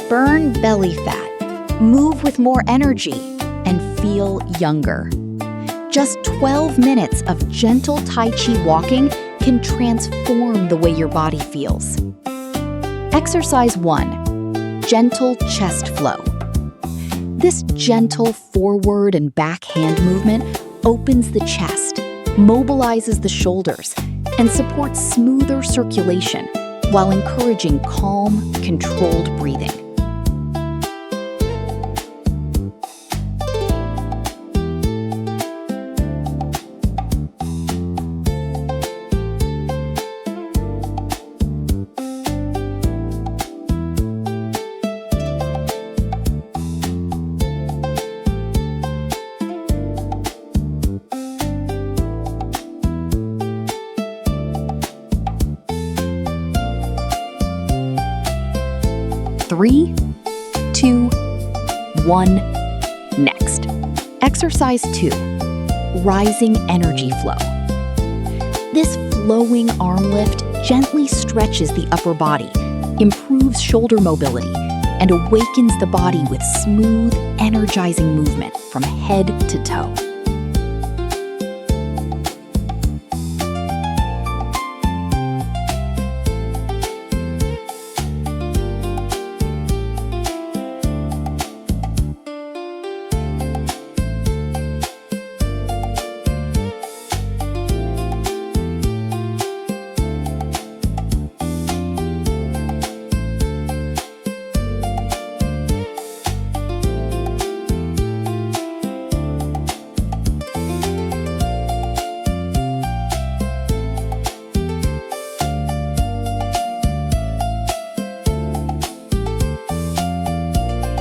Burn belly fat, move with more energy, and feel younger. Just 12 minutes of gentle Tai Chi walking can transform the way your body feels. Exercise 1. Gentle chest flow. This gentle forward and back hand movement opens the chest, mobilizes the shoulders, and supports smoother circulation while encouraging calm, controlled breathing. Three, 2, 1, next. Exercise 2, rising energy flow. This flowing arm lift gently stretches the upper body, improves shoulder mobility, and awakens the body with smooth, energizing movement from head to toe.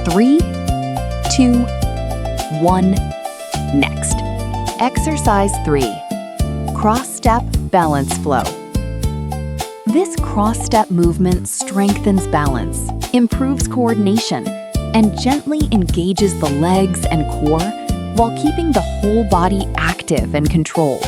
Three, 2, 1, next. Exercise 3, cross-step balance flow. This cross-step movement strengthens balance, improves coordination, and gently engages the legs and core while keeping the whole body active and controlled.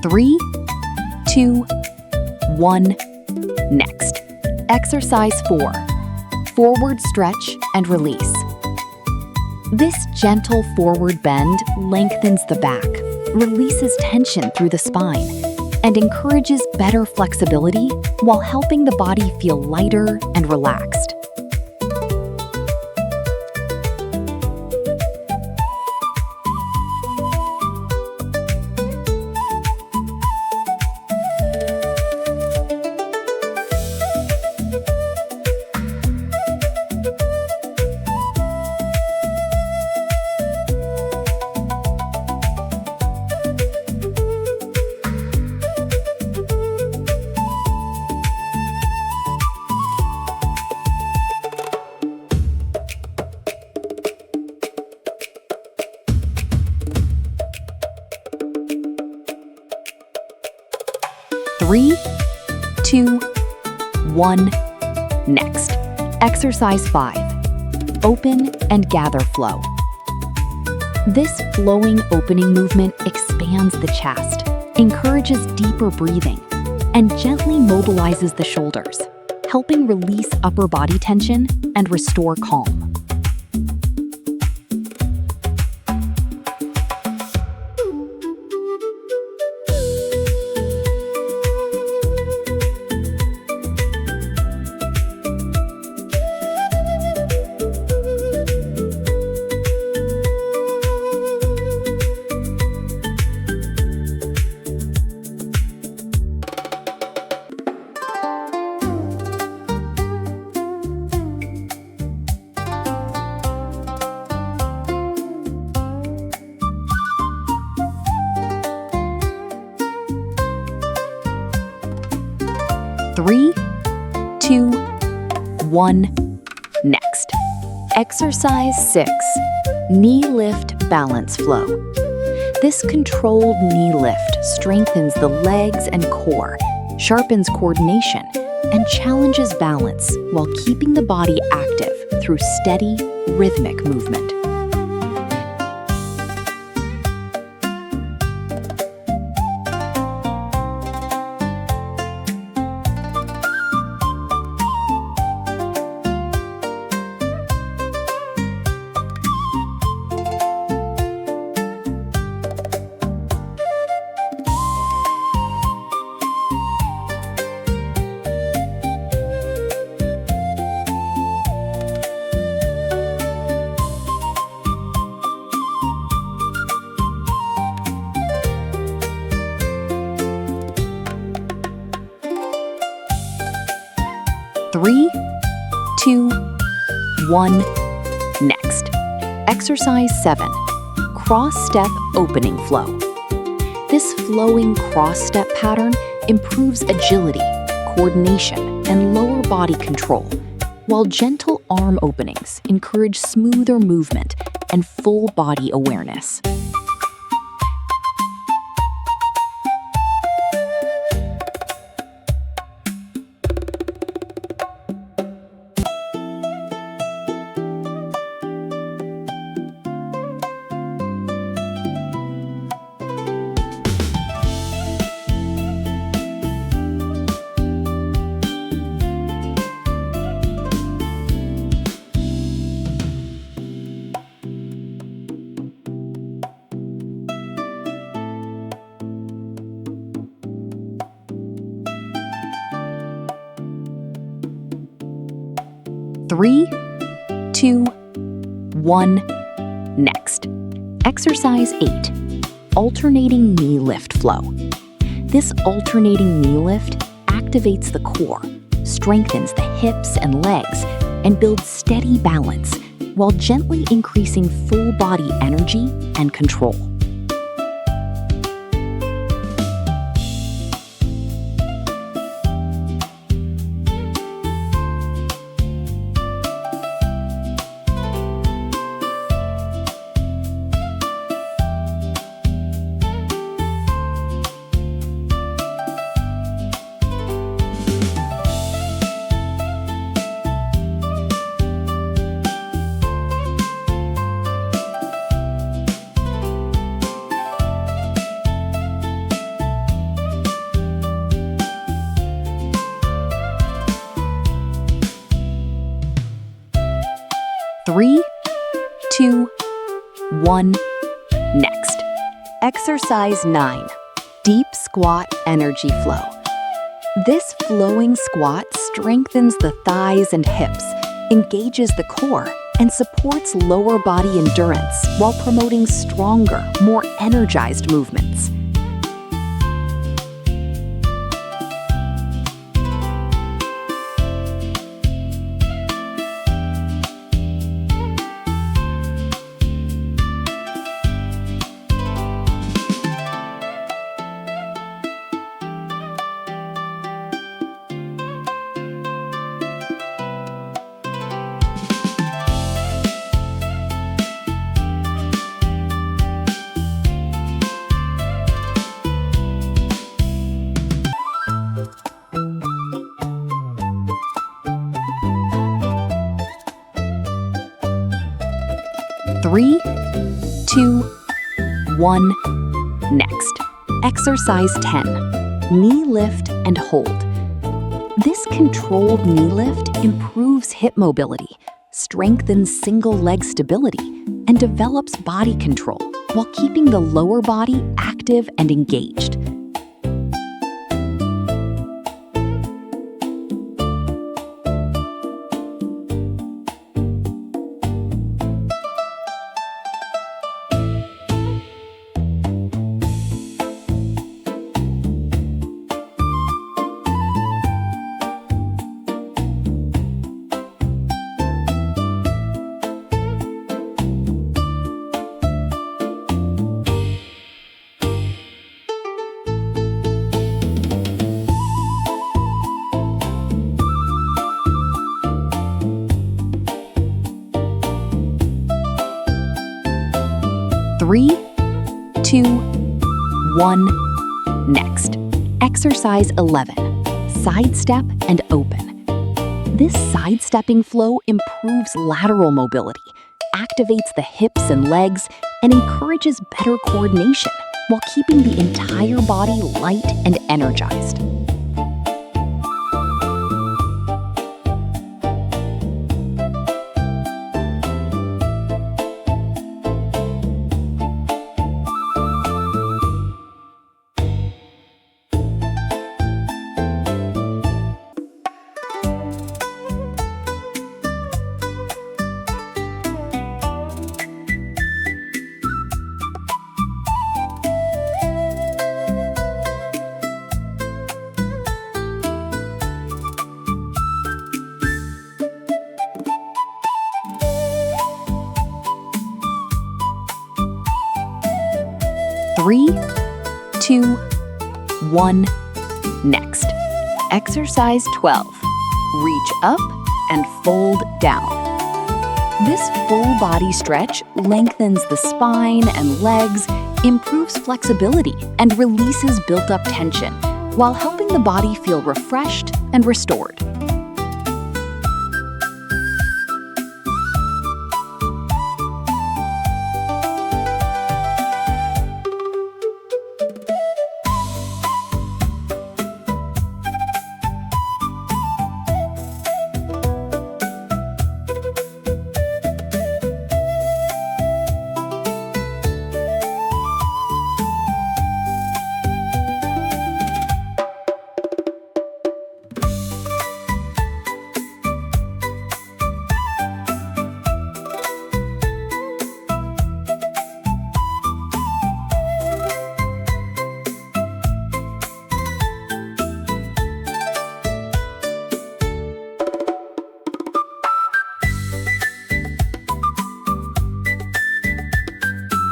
Three, 2, 1, next. Exercise 4, forward stretch and release. This gentle forward bend lengthens the back, releases tension through the spine, and encourages better flexibility while helping the body feel lighter and relaxed. Three, 2, 1, next. Exercise 5, open and gather flow. This flowing opening movement expands the chest, encourages deeper breathing, and gently mobilizes the shoulders, helping release upper body tension and restore calm. 3, 2, 1. Next. Exercise 6. Knee lift balance flow. This controlled knee lift strengthens the legs and core, sharpens coordination, and challenges balance while keeping the body active through steady, rhythmic movement. Three, 2, 1. Next. Exercise 7. Cross-step opening flow. This flowing cross-step pattern improves agility, coordination, and lower body control, while gentle arm openings encourage smoother movement and full body awareness. Three, 2, 1. Next. Exercise 8. Alternating knee lift flow. This alternating knee lift activates the core, strengthens the hips and legs, and builds steady balance while gently increasing full body energy and control. Three, 2, 1. Next. Exercise 9. Deep squat energy flow. This flowing squat strengthens the thighs and hips, engages the core, and supports lower body endurance while promoting stronger, more energized movements. Three, 2, 1. Next. Exercise 10. Knee lift and hold. This controlled knee lift improves hip mobility, strengthens single leg stability, and develops body control while keeping the lower body active and engaged. 3, 2, 1. Next, exercise 11. Side step and open. This sidestepping flow improves lateral mobility, activates the hips and legs, and encourages better coordination while keeping the entire body light and energized. Three, 2, 1. Next, exercise 12. Reach up and fold down. This full body stretch lengthens the spine and legs, improves flexibility, and releases built-up tension, while helping the body feel refreshed and restored.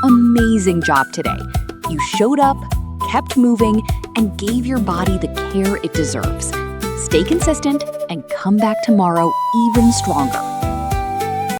Amazing job today. You showed up, kept moving, and gave your body the care it deserves. Stay consistent and come back tomorrow even stronger.